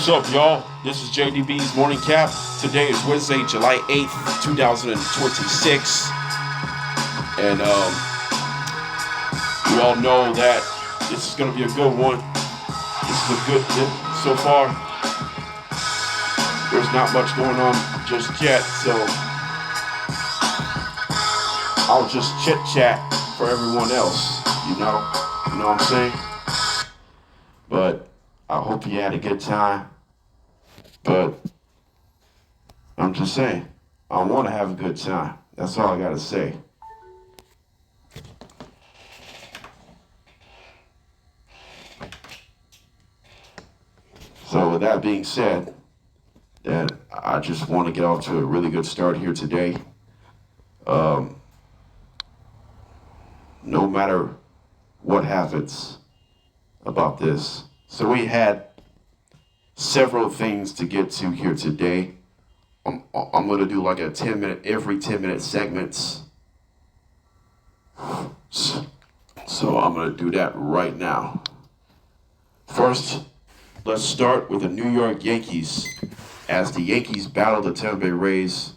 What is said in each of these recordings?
What's up, y'all? This is JDB's Morning Cap. Today is Wednesday, July 8th, 2026. And we all know that this is going to be a good one. This is a good so far. There's not much going on just yet, so I'll just chit-chat for everyone else, you know what I'm saying? But I hope you had a good time. But I'm just saying, I want to have a good time. That's all I got to say. So with that being said, that I just want to get off to a really good start here today. No matter what happens about this. So we had several things to get to here today. I'm going to do like a 10 minute segments. So I'm going to do that right now. First, let's start with the New York Yankees as the Yankees battle the Tampa Bay Rays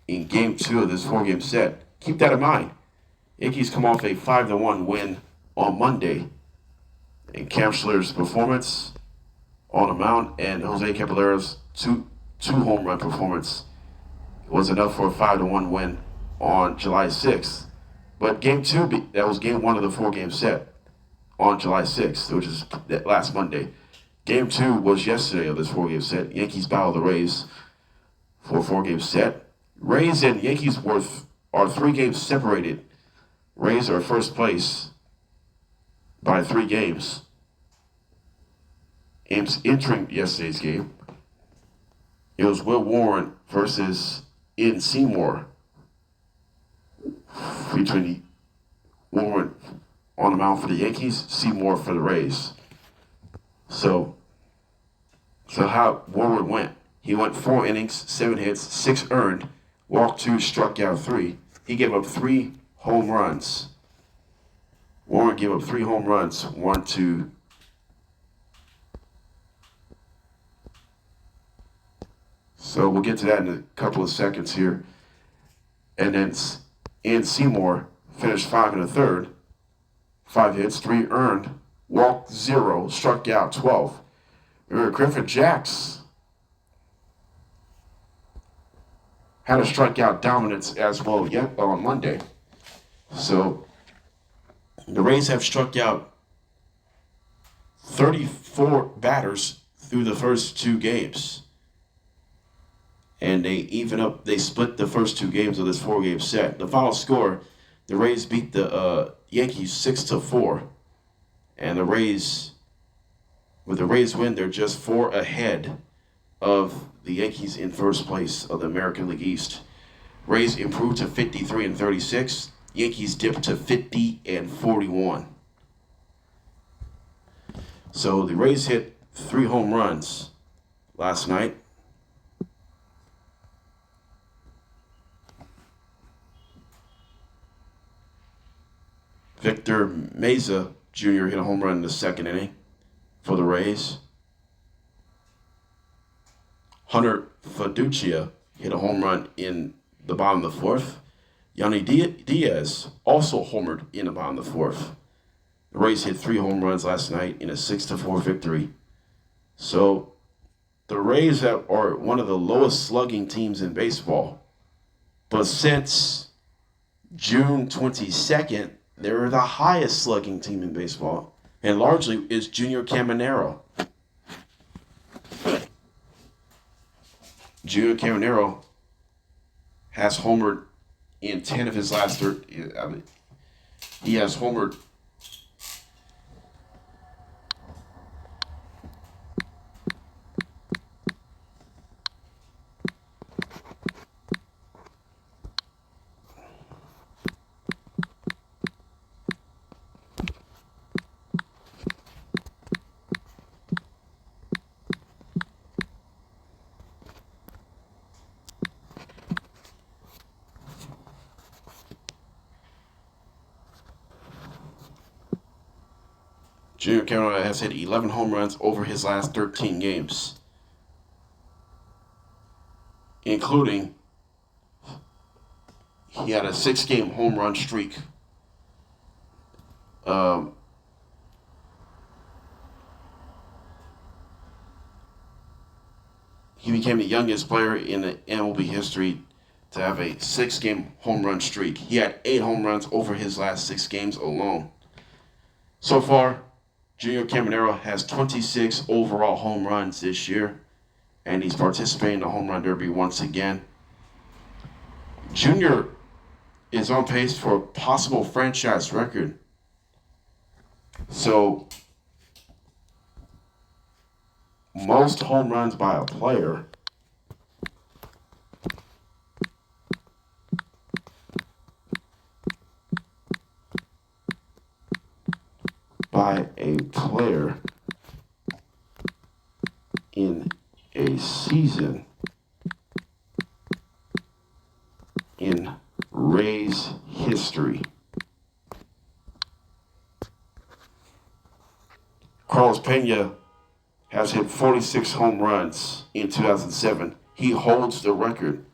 in Game 2 of this 4-game set. Keep that in mind. Yankees come off a 5-1 win on Monday. And Cam Schiller's performance on the mound and Jose Caballero's two home run performance was enough for a 5-1 win on July 6th. But Game 2, that was Game 1 of the 4-game set on July 6th, which is last Monday. Game 2 was yesterday of this 4-game set. Yankees battle the Rays for a 4-game set. Rays and Yankees are 3 games separated. Rays are first place by 3 games. Entering yesterday's game, it was Will Warren versus Ian Seymour. Between Warren on the mound for the Yankees, Seymour for the Rays. So how Warren went? He went 4 innings, 7 hits, 6 earned, walked 2, struck out 3. He gave up 3 home runs. Warren gave up 3 home runs, 1, 2. So we'll get to that in a couple of seconds here. And then Ian Seymour finished 5 1/3, 5 hits, 3 earned, walked 0, struck out 12. Remember, Griffin Jacks had a strikeout dominance as well yet on Monday. So the Rays have struck out 34 batters through the first 2 games. And they split the first 2 games of this 4-game set. The final score, the Rays beat the Yankees 6-4. And with the Rays win, they're just 4 ahead of the Yankees in first place of the American League East. Rays improved to 53-36. Yankees dipped to 50-41. So the Rays hit 3 home runs last night. Victor Meza Jr. hit a home run in the 2nd inning for the Rays. Hunter Fiducia hit a home run in the bottom of the 4th. Yanni Diaz also homered in the bottom of the 4th. The Rays hit 3 home runs last night in a 6-4 victory. So the Rays are one of the lowest slugging teams in baseball. But since June 22nd, they're the highest slugging team in baseball. And largely is Junior Caminero. Junior Caminero has homered in 10 of his last 13. He has homered Junior Caminero has hit 11 home runs over his last 13 games. including he had a 6-game home run streak. He became the youngest player in the MLB history to have a 6-game home run streak. He had 8 home runs over his last 6 games alone. So far, Junior Caminero has 26 overall home runs this year, and he's participating in the home run derby once again. Junior is on pace for a possible franchise record. So, most home runs by a player in a season in Rays history. Carlos Pena has hit 46 home runs in 2007. He holds the record.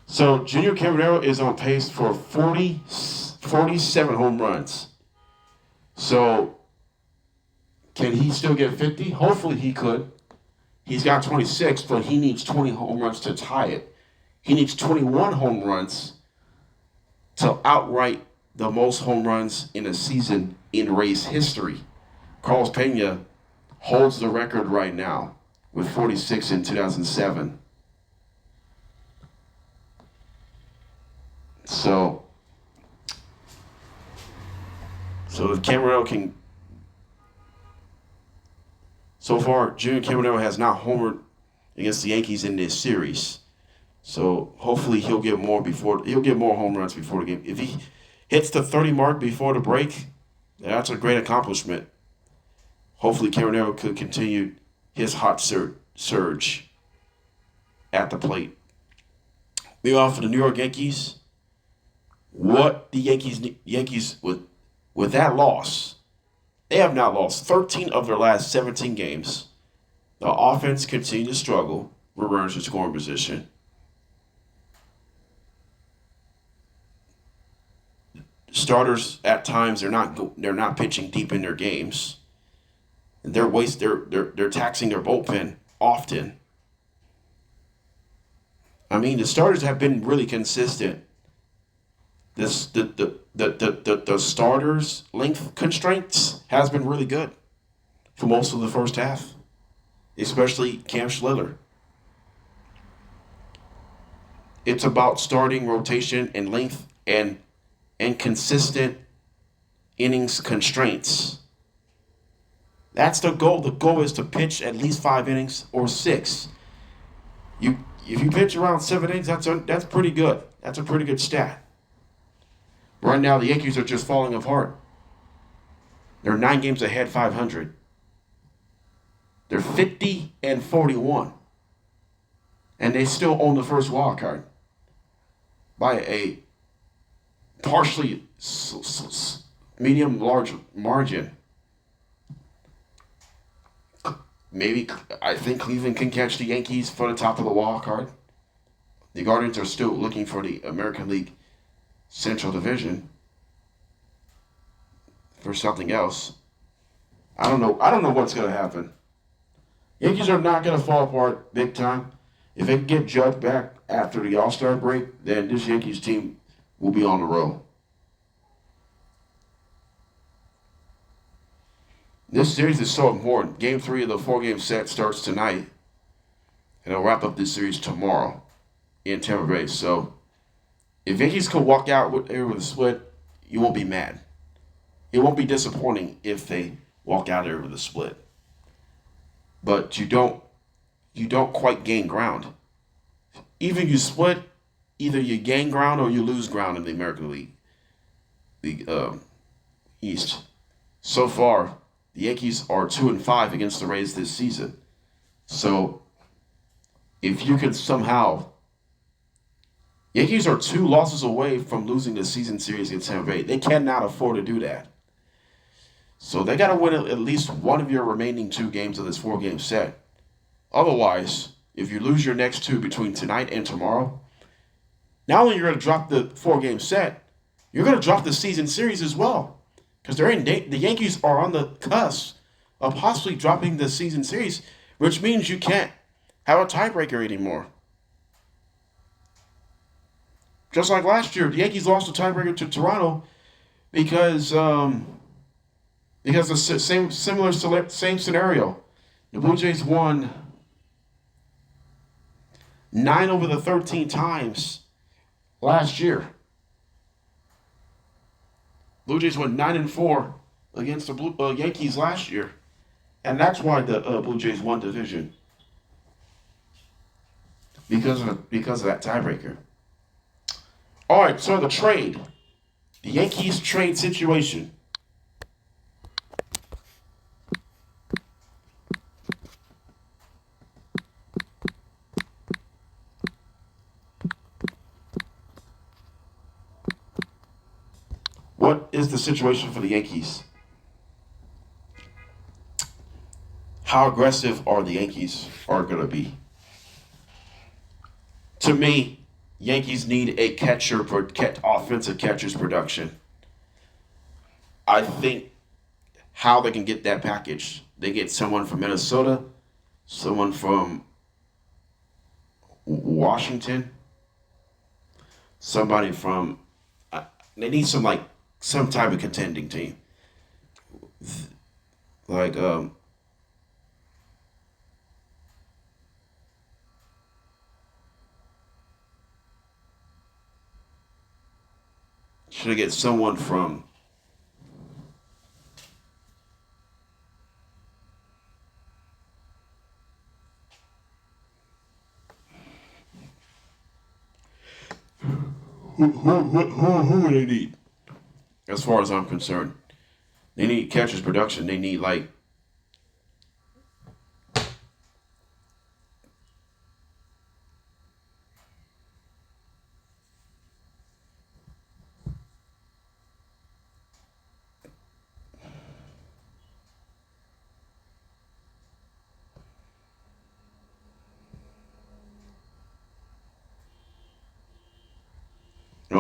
So Junior Caminero is on pace for 47 home runs. So can he still get 50? Hopefully he could. He's got 26, but he needs 20 home runs to tie it. He needs 21 home runs to outright the most home runs in a season in Rays history. Carlos Pena holds the record right now with 46 in 2007. So if Caminero can... So far, Junior Caminero has not homered against the Yankees in this series. So hopefully he'll get more home runs before the game. If he hits the 30 mark before the break, that's a great accomplishment. Hopefully Caminero could continue his hot surge at the plate. Meanwhile, for the New York Yankees, what the Yankees with that loss, they have now lost 13 of their last 17 games. The offense continues to struggle with runners in scoring position. Starters at times they're not pitching deep in their games. They're taxing their bullpen often. I mean, the starters have been really consistent. The starters' length constraints has been really good for most of the first half, especially Cam Schiller. It's about starting rotation and length and consistent innings constraints. That's the goal. The goal is to pitch at least 5 innings or 6. If you pitch around 7 innings, that's pretty good. That's a pretty good stat. Right now, the Yankees are just falling apart. They're 9 games ahead, 500. They're 50-41, and they still own the first wild card by a partially medium-large margin. Maybe I think Cleveland can catch the Yankees for the top of the wild card. The Guardians are still looking for the American League Central Division for something else. I don't know what's going to happen. Yankees are not going to fall apart big time. If they can get Judge back after the All-Star break, then this Yankees team will be on the roll. This series is so important. Game 3 of the 4-game set starts tonight, and they'll wrap up this series tomorrow in Tampa Bay. So if Yankees could walk out with a split, you won't be mad. It won't be disappointing if they walk out there with a split. But you don't quite gain ground. Even you split, either you gain ground or you lose ground in the American League East. So far, the Yankees are 2-5 against the Rays this season. So if you can somehow... Yankees are 2 losses away from losing the season series against Tampa Bay. They cannot afford to do that. So they got to win at least one of your remaining 2 games of this 4-game set. Otherwise, if you lose your next two between tonight and tomorrow, not only you're going to drop the 4-game set, you're going to drop the season series as well. Because the Yankees are on the cusp of possibly dropping the season series, which means you can't have a tiebreaker anymore. Just like last year, the Yankees lost the tiebreaker to Toronto because the same scenario. The Blue Jays won 9 over the 13 times last year. Blue Jays went 9-4 against the Yankees last year, and that's why the Blue Jays won division because of that tiebreaker. All right, so the trade, the Yankees trade situation. What is the situation for the Yankees? How aggressive are the Yankees going to be? To me, Yankees need a offensive catcher's production. I think how they can get that package. They get someone from Minnesota, someone from Washington, somebody from. They need some type of contending team, should I get someone from who would they need? As far as I'm concerned, they need catcher's production. They need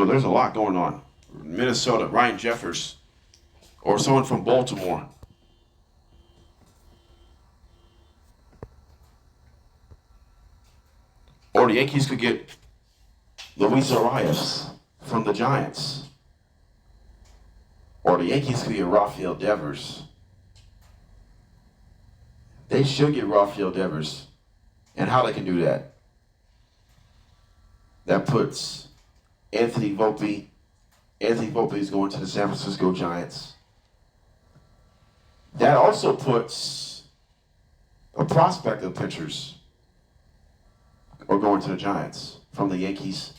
there's a lot going on. Minnesota, Ryan Jeffers, or someone from Baltimore. Or the Yankees could get Luis Arias from the Giants. Or the Yankees could get Rafael Devers. They should get Rafael Devers. And how they can do that? That puts Anthony Volpe. Anthony Volpe is going to the San Francisco Giants. That also puts a prospect of pitchers are going to the Giants from the Yankees.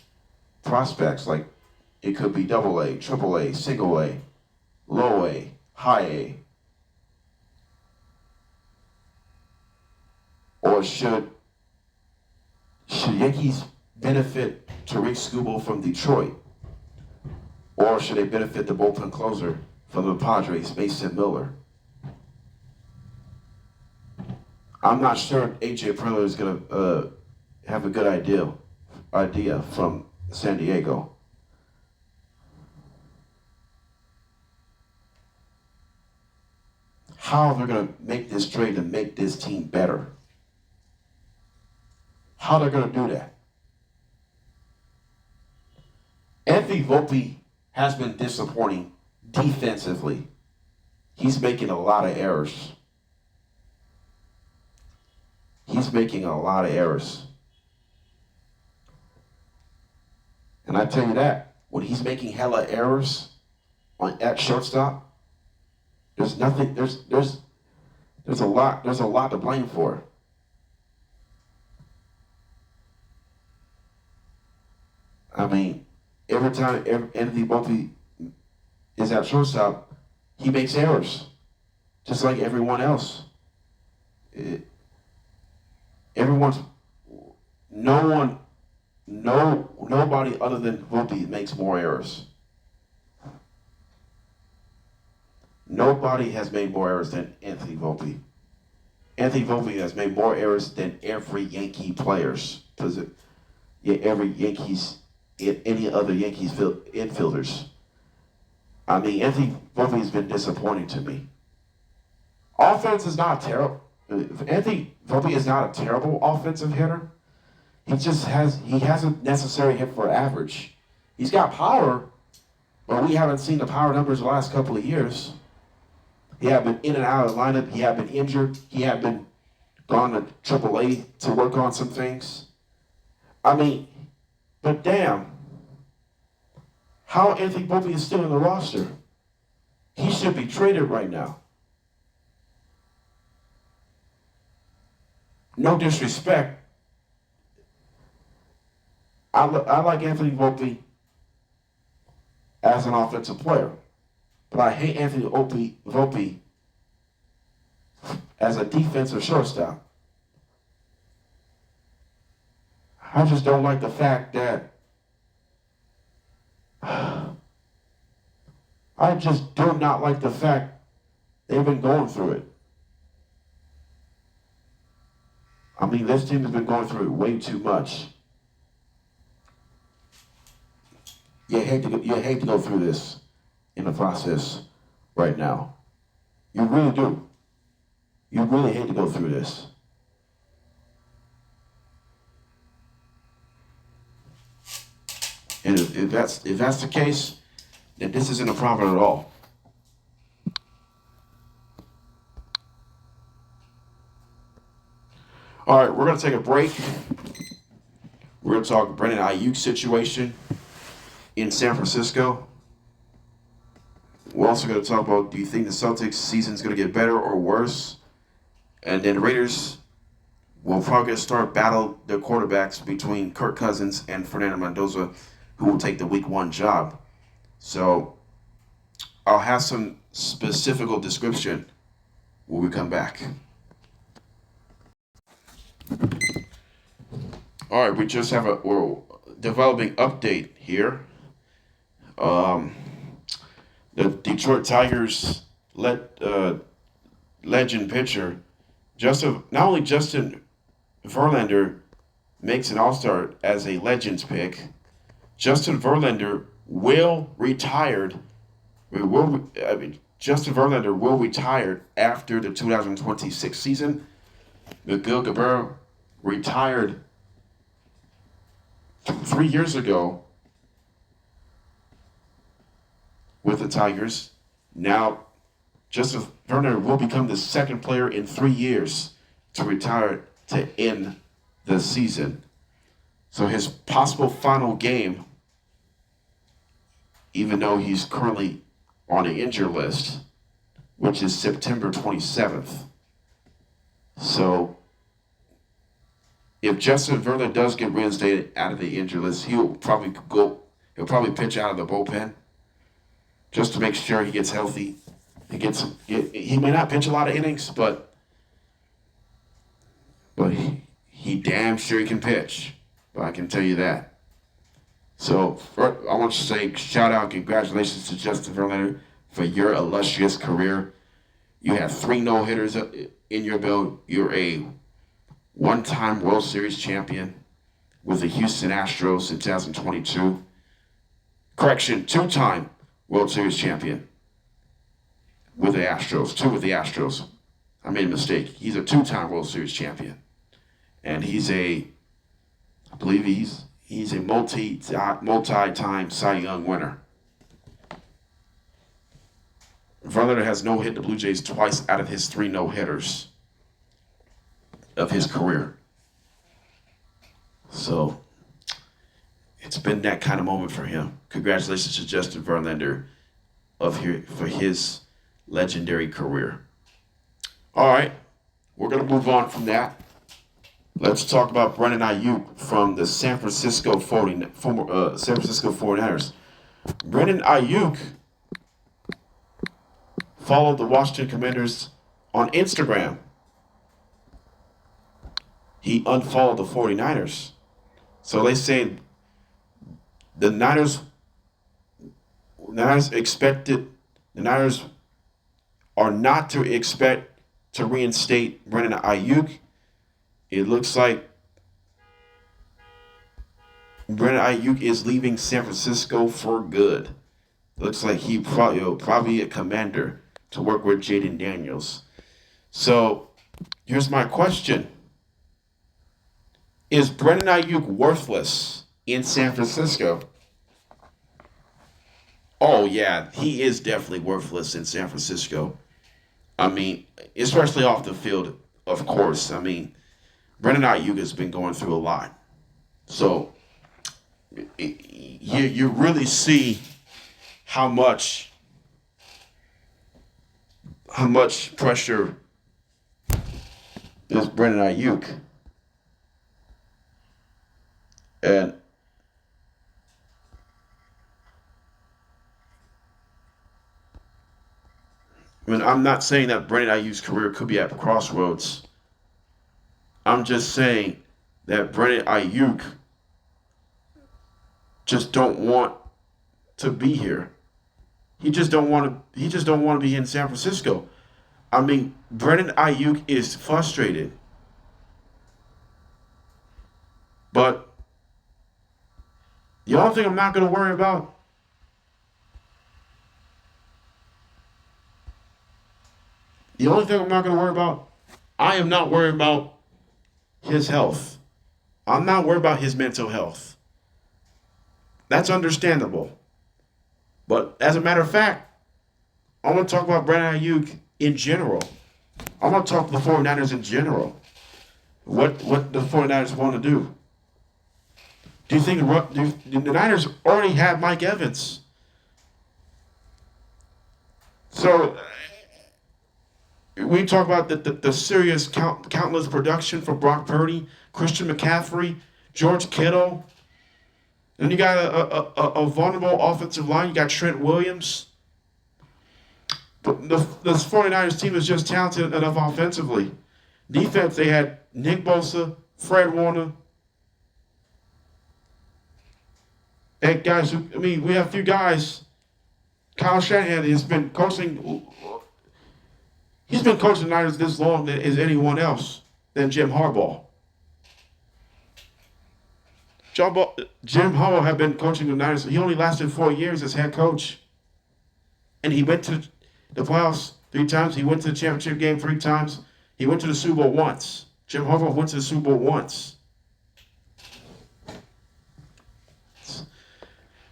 Prospects like it could be AA, AAA, single A, low A, high A. Or should Yankees benefit Tariq Skubal from Detroit? Or should they benefit the bullpen closer from the Padres, Mason Miller? I'm not sure A.J. Preller is going to have a good idea from San Diego. How they're going to make this trade and make this team better. How they're going to do that. Anthony Volpe has been disappointing defensively. He's making a lot of errors. And I tell you that, when he's making hella errors at shortstop, there's a lot to blame for. I mean, every time Anthony Volpe is at shortstop, he makes errors, just like everyone else. Nobody other than Volpe makes more errors. Nobody has made more errors than Anthony Volpe. Anthony Volpe has made more errors than every Yankee players. Every Yankees, any other Yankees infielders. I mean, Anthony Volpe has been disappointing to me. Offense is not terrible. Anthony Volpe is not a terrible offensive hitter. He hasn't necessarily hit for average. He's got power, but we haven't seen the power numbers the last couple of years. He had been in and out of the lineup. He had been injured. He had been gone to AAA to work on some things. I mean, but damn, how Anthony Volpe is still in the roster? He should be traded right now. No disrespect. I like Anthony Volpe as an offensive player, but I hate Anthony Volpe as a defensive shortstop. I just don't like the fact that I just do not like the fact they've been going through it. I mean, this team has been going through it way too much. You hate to go through this in the process right now. You really do. You really hate to go through this. And if that's the case, then this isn't a problem at all. All right, we're going to take a break. We're going to talk Brandon Aiyuk situation in San Francisco. We're also going to talk about, do you think the Celtics season is going to get better or worse? And then Raiders will probably start battle their quarterbacks between Kirk Cousins and Fernando Mendoza, who will take the week 1 job. So I'll have some specific description when we come back. All right, we just have we're developing update here. The Detroit Tigers legend pitcher, not only Justin Verlander makes an All-Star as a Legends pick, Justin Verlander Justin Verlander will retire after the 2026 season. Miguel Cabrera retired 3 years ago with the Tigers. Now, Justin Fernando will become the second player in 3 years to retire to end the season. So his possible final game, even though he's currently on the injured list, which is September 27th. So if Justin Verlander does get reinstated out of the injured list, he'll probably pitch out of the bullpen just to make sure he gets healthy. He may not pitch a lot of innings, but he damn sure he can pitch. But I can tell you that. So I want to say shout out, congratulations to Justin Verlander for your illustrious career. You have 3 no-hitters in your belt. You're a one-time World Series champion with the Houston Astros in 2022. Correction, 2-time World Series champion with the Astros. 2 with the Astros. I made a mistake. He's a 2-time World Series champion. And he's a multi-time Cy Young winner. Verlander has no-hit the Blue Jays twice out of his 3 no-hitters of his career. So it's been that kind of moment for him. Congratulations to Justin Verlander for his legendary career. All right, we're going to move on from that. Let's talk about Brandon Aiyuk from the San Francisco 49ers. Brandon Aiyuk followed the Washington Commanders on Instagram. He unfollowed the 49ers. So they say the Niners are not to expect to reinstate Brandon Aiyuk. It looks like Brandon Aiyuk is leaving San Francisco for good. Looks like he probably a commander to work with Jaden Daniels. So here's my question. Is Brandon Aiyuk worthless in San Francisco? Oh, yeah, he is definitely worthless in San Francisco. I mean, especially off the field, of course. I mean, Brandon Aiyuk has been going through a lot. So you really see how much pressure is Brandon Aiyuk. And I mean, I'm not saying that Brandon Aiyuk's career could be at crossroads. I'm just saying that Brandon Aiyuk just don't want to be here. He just don't want to. He just don't want to be in San Francisco. I mean, Brandon Aiyuk is frustrated, but the only thing I'm not going to worry about. The only thing I'm not going to worry about. I am not worried about his health. I'm not worried about his mental health. That's understandable. But as a matter of fact, I want to talk about Brandon Aiyuk in general. I want to talk to the 49ers in general. What the 49ers want to do. Do you think the Niners already have Mike Evans? So we talk about the serious countless production for Brock Purdy, Christian McCaffrey, George Kittle. Then you got a vulnerable offensive line. You got Trent Williams. But the 49ers team is just talented enough offensively. Defense, they had Nick Bosa, Fred Warner. And guys, we have a few guys. Kyle Shanahan has been coaching. He's been coaching the Niners this long as anyone else than Jim Harbaugh. Jim Harbaugh had been coaching the Niners. He only lasted 4 years as head coach. And he went to the playoffs 3 times. He went to the championship game 3 times. He went to the Super Bowl once. Jim Harbaugh went to the Super Bowl once.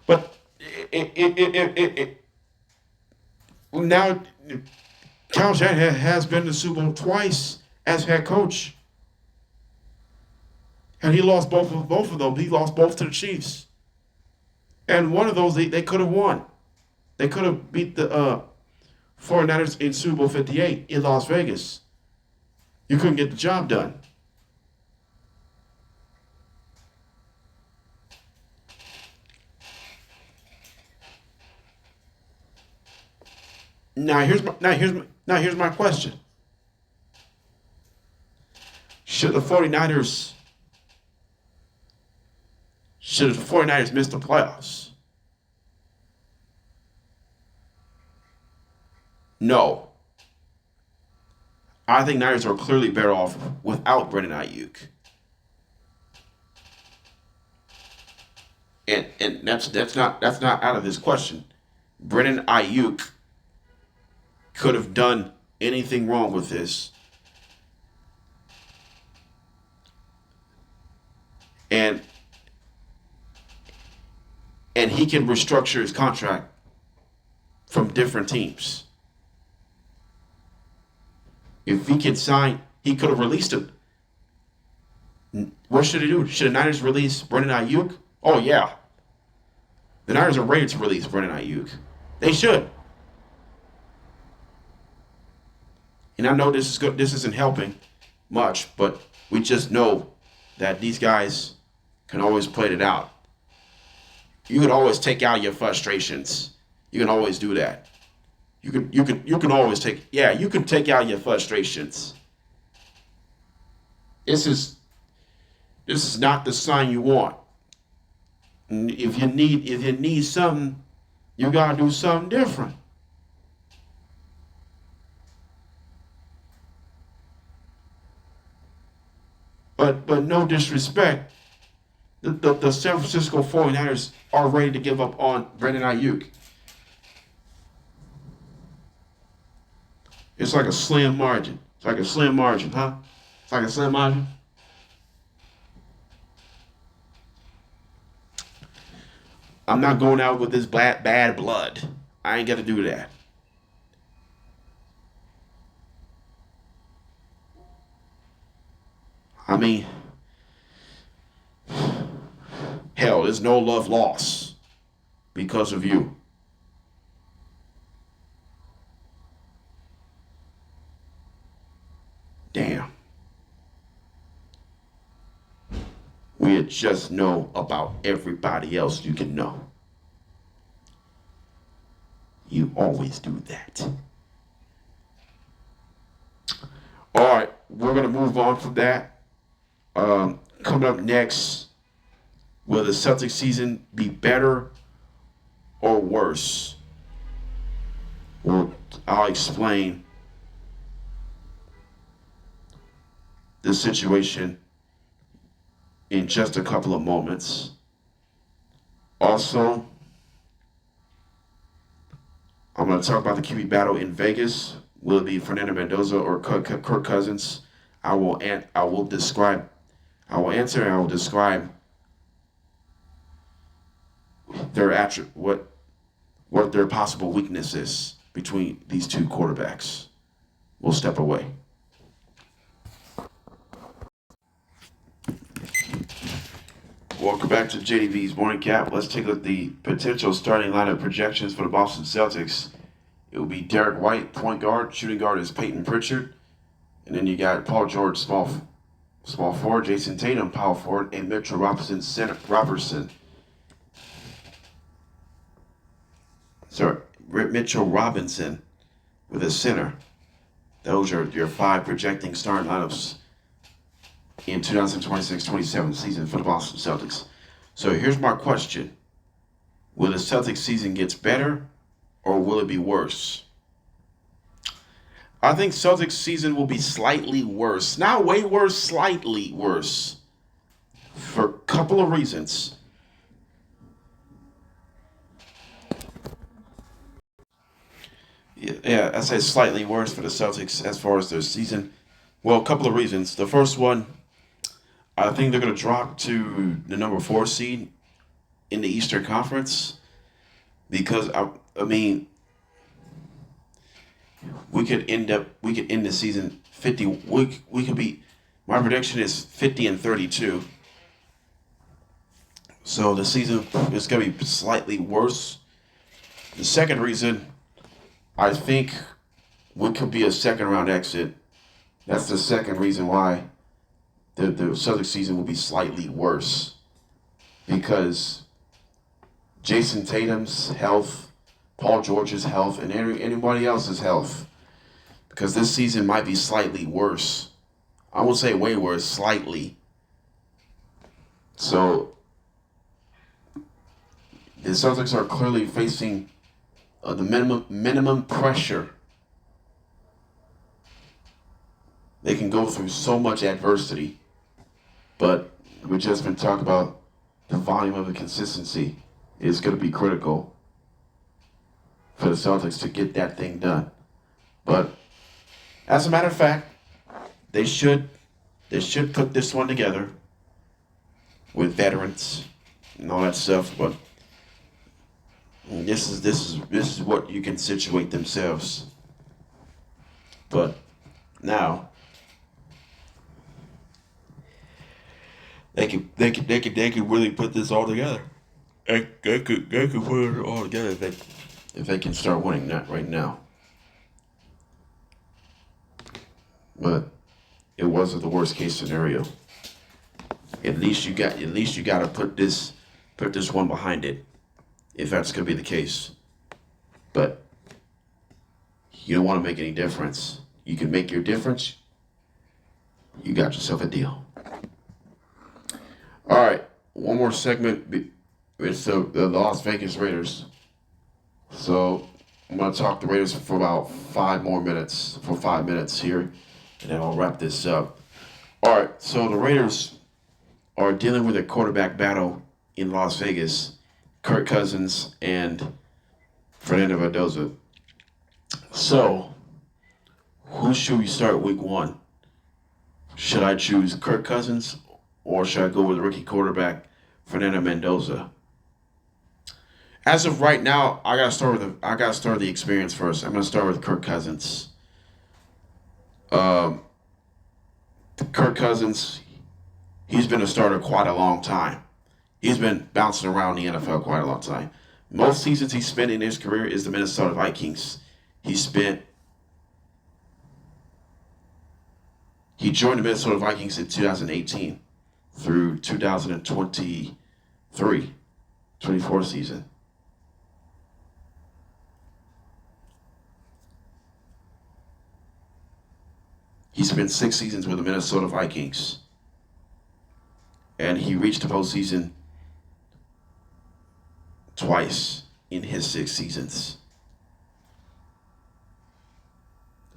But now Kyle Shanahan has been to the Super Bowl twice as head coach. And he lost both of them. He lost both to the Chiefs. And one of those, they could have won. They could have beat the 49ers in Super Bowl 58 in Las Vegas. You couldn't get the job done. Now here's my question. Should the 49ers miss the playoffs? No. I think Niners are clearly better off without Brandon Aiyuk. And that's not out of this question. Brandon Aiyuk could have done anything wrong with this. And he can restructure his contract from different teams. If he can sign, he could have released him. What should he do? Should the Niners release Brandon Aiyuk? Oh, yeah. The Niners are ready to release Brandon Aiyuk. They should. And I know this is good. This isn't helping much, but we just know that these guys can always play it out. You can always take out your frustrations. You can always do that. You can always take out your frustrations. This is not the sign you want. And if you need something, you gotta do something different. But no disrespect, the San Francisco 49ers are ready to give up on Brandon Aiyuk. It's like a slim margin. It's like a slim margin, huh? It's like a slim margin. I'm not going out with this bad blood. I ain't got to do that. I mean, hell, there's no love lost because of you. Damn. We just know about everybody else you can know. You always do that. All right, we're going to move on from that. Coming up next, will the Celtics season be better or worse? Well, I'll explain the situation in just a couple of moments. Also, I'm going to talk about the QB battle in Vegas. Will it be Fernando Mendoza or Kirk Cousins? I will answer and I will describe their what their possible weakness is between these two quarterbacks. We'll step away. Welcome back to JDB's Morning Cap. Let's take a look at the potential starting lineup projections for the Boston Celtics. It will be Derek White, point guard. Shooting guard is Peyton Pritchard. And then you got Paul George, small forward. Jason Tatum, power forward. And Mitchell Robinson, Mitchell Robinson with a center. Those are your 5 projecting starting lineups in 2026-27 season for the Boston Celtics. So here's my question. Will the Celtics season get better or will it be worse? I think Celtics season will be slightly worse. Not way worse, slightly worse. For a couple of reasons. Yeah, I say slightly worse for the Celtics as far as their season. Well, a couple of reasons. The first one, I think they're going to drop to the number 4 seed in the Eastern Conference because I mean, we could end the season 50. We could be. My prediction is 50-32. So the season is going to be slightly worse. The second reason, I think we could be a second round exit. That's the second reason why the Celtics season will be slightly worse. Because Jason Tatum's health, Paul George's health, and anybody else's health. Because this season might be slightly worse. I won't say way worse, slightly. So the Celtics are clearly facing the minimum pressure. They can go through so much adversity, but we've just been talking about the volume of the consistency is going to be critical for the Celtics to get that thing done. But as a matter of fact, they should put this one together with veterans and all that stuff. But this is what you can situate themselves. But now they could really put this all together. They could put it all together if they can start winning that right now. But it wasn't the worst case scenario. At least you got to put this one behind it, if that's gonna be the case. But you don't want to make any difference. You can make your difference. You got yourself a deal. All right, one more segment. It's the Las Vegas Raiders. So I'm gonna talk the Raiders for about 5 minutes here, and then I'll wrap this up. All right, so the Raiders are dealing with a quarterback battle in Las Vegas. Kirk Cousins and Fernando Mendoza. So, who should we start week one? Should I choose Kirk Cousins or should I go with rookie quarterback Fernando Mendoza? As of right now, I gotta start with the experience first. I'm gonna start with Kirk Cousins. Um, Kirk Cousins, he's been a starter quite a long time. He's been bouncing around the NFL quite a long time. Most seasons he spent in his career is the Minnesota Vikings. He joined the Minnesota Vikings in 2018 through 2024 season. He spent 6 seasons with the Minnesota Vikings. And he reached the postseason twice in his 6 seasons.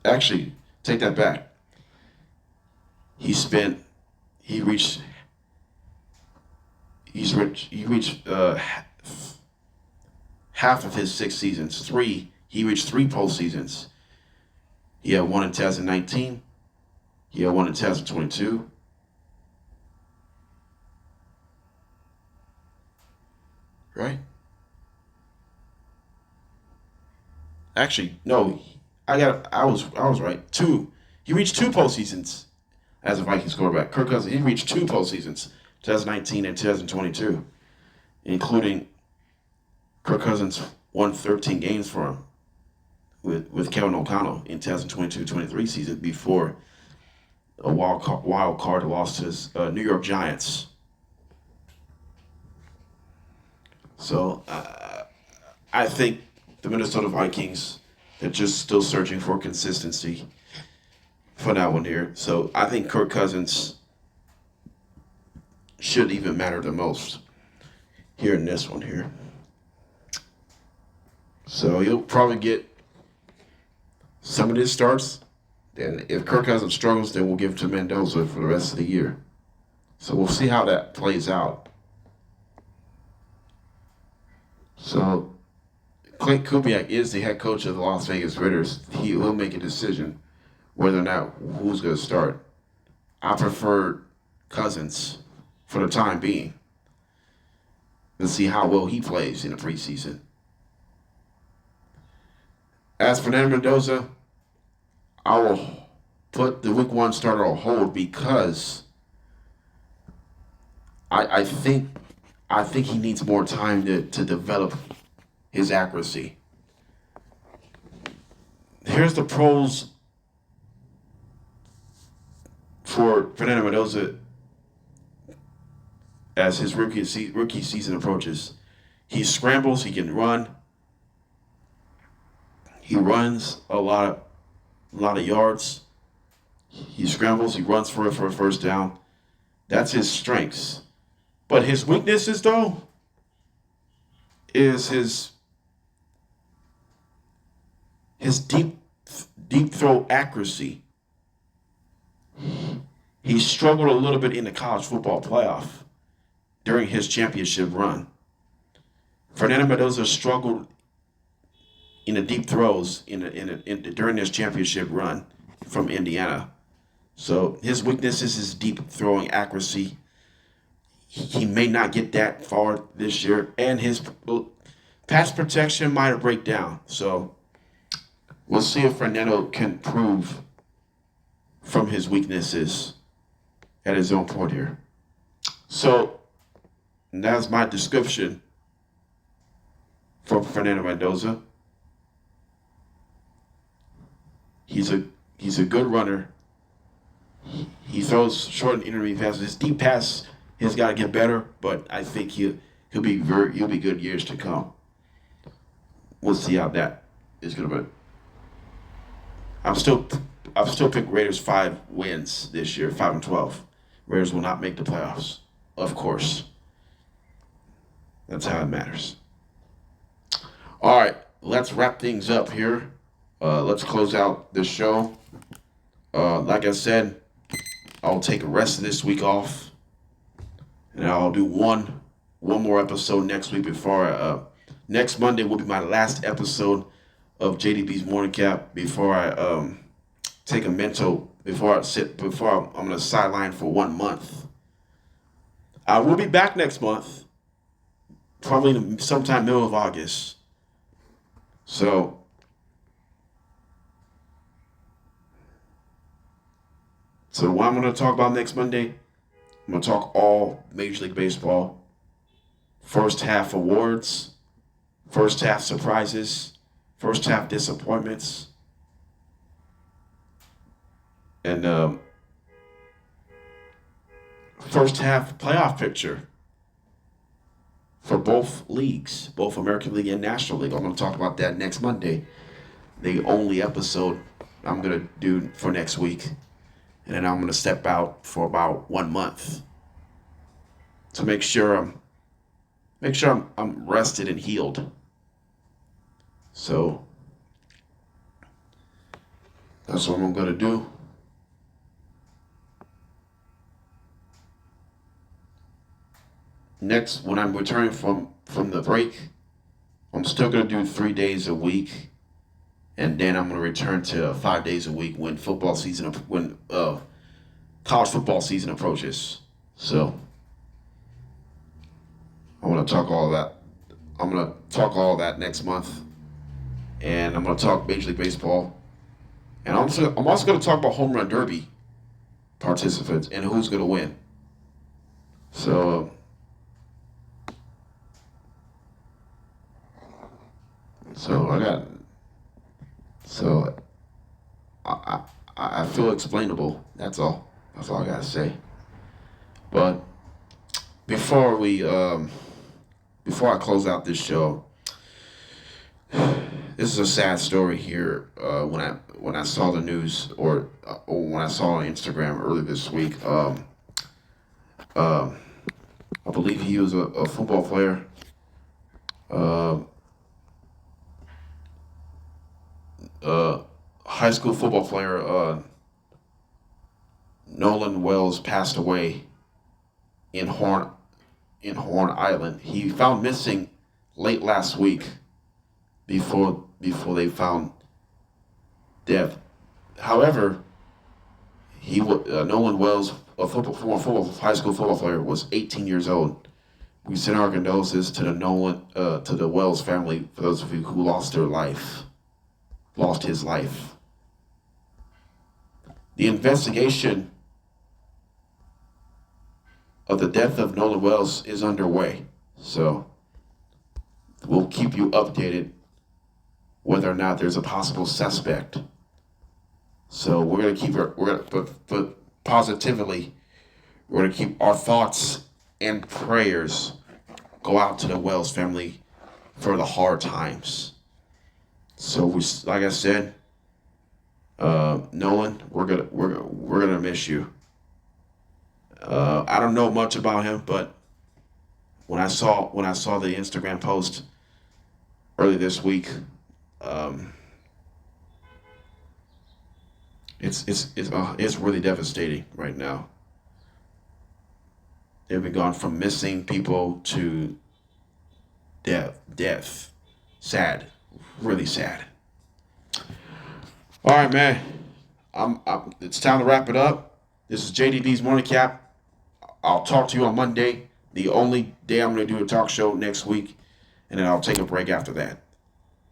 Actually, take that back. He reached half of his 6 seasons. He reached 3 postseasons. He had one in 2019. He had one in 2022. Right? Actually, no. I was right. 2. He reached 2 postseasons as a Vikings quarterback. Kirk Cousins, he reached 2 postseasons, 2019 and 2022, including Kirk Cousins won 13 games for him with Kevin O'Connell in 2022-23 season before a wild card loss to his New York Giants. So I think the Minnesota Vikings, they're just still searching for consistency for that one here. So I think Kirk Cousins should even matter the most here in this one here. So he'll probably get some of his starts. Then if Kirk Cousins struggles, then we'll give it to Mendoza for the rest of the year. So we'll see how that plays out. So Clint Kubiak is the head coach of the Las Vegas Raiders. He will make a decision whether or not who's going to start. I prefer Cousins for the time being. Let's see how well he plays in the preseason. As for Fernando Mendoza, I will put the week 1 starter on hold because I think he needs more time to develop his accuracy. Here's the pros for Fernando Mendoza as his rookie season approaches. He scrambles, he can run. He runs a lot of yards. He scrambles, he runs for a first down. That's his strengths. But his weaknesses, though, is his deep throw accuracy. He struggled a little bit in the college football playoff during his championship run. Fernando Mendoza struggled in the deep throws during his championship run from Indiana. So his weakness is his deep throwing accuracy. He may not get that far this year, and his pass protection might break down. So we'll see if Fernando can improve from his weaknesses at his own point here. So that's my description for Fernando Mendoza. He's a good runner. He throws short and intermediate passes. His deep pass has got to get better, but I think he'll be good years to come. We'll see how that is going to be. I've still picked Raiders 5 wins this year, 5-12. Raiders will not make the playoffs, of course. That's how it matters. All right, let's wrap things up here. Let's close out this show. Like I said, I'll take the rest of this week off, and I'll do one more episode next week next Monday will be my last episode of JDB's Morning Cap before I take a mental before I'm gonna sideline for 1 month. I will be back next month, probably sometime middle of August. So what I'm gonna talk about next Monday, I'm gonna talk all Major League Baseball. First half awards, first half surprises, first half disappointments, and first half playoff picture for both leagues, both American League and National League. I'm going to talk about that next Monday, the only episode I'm going to do for next week. And then I'm going to step out for about 1 month to make sure I'm rested and healed. So that's what I'm going to do. Next, when I'm returning from the break, I'm still going to do 3 days a week, and then I'm going to return to 5 days a week when college football season approaches. So I'm going to talk all that. I'm going to talk all that next month, and I'm going to talk Major League Baseball, and I'm also going to talk about Home Run Derby participants and who's going to win. So. I feel explainable. That's all. That's all I gotta say. But before I close out this show, this is a sad story here. When I saw the news or when I saw on Instagram earlier this week, I believe he was a football player. High school football player Nolan Wells passed away in Horn Island. He found missing late last week before they found death. However, Nolan Wells, former high school football player, was 18 years old. We send our condolences to the Wells family for those of you who lost his life. The investigation of the death of Nolan Wells is underway, so we'll keep you updated whether or not there's a possible suspect. So we're gonna positively, we're gonna keep our thoughts and prayers go out to the Wells family for the hard times. So like I said, Nolan, we're gonna miss you. I don't know much about him, but when I saw the Instagram post early this week, it's really devastating right now. They've been gone from missing people to death. Sad, really sad. All right, man. It's time to wrap it up. This is JDB's Morning Cap. I'll talk to you on Monday, the only day I'm going to do a talk show next week, and then I'll take a break after that.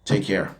Take care.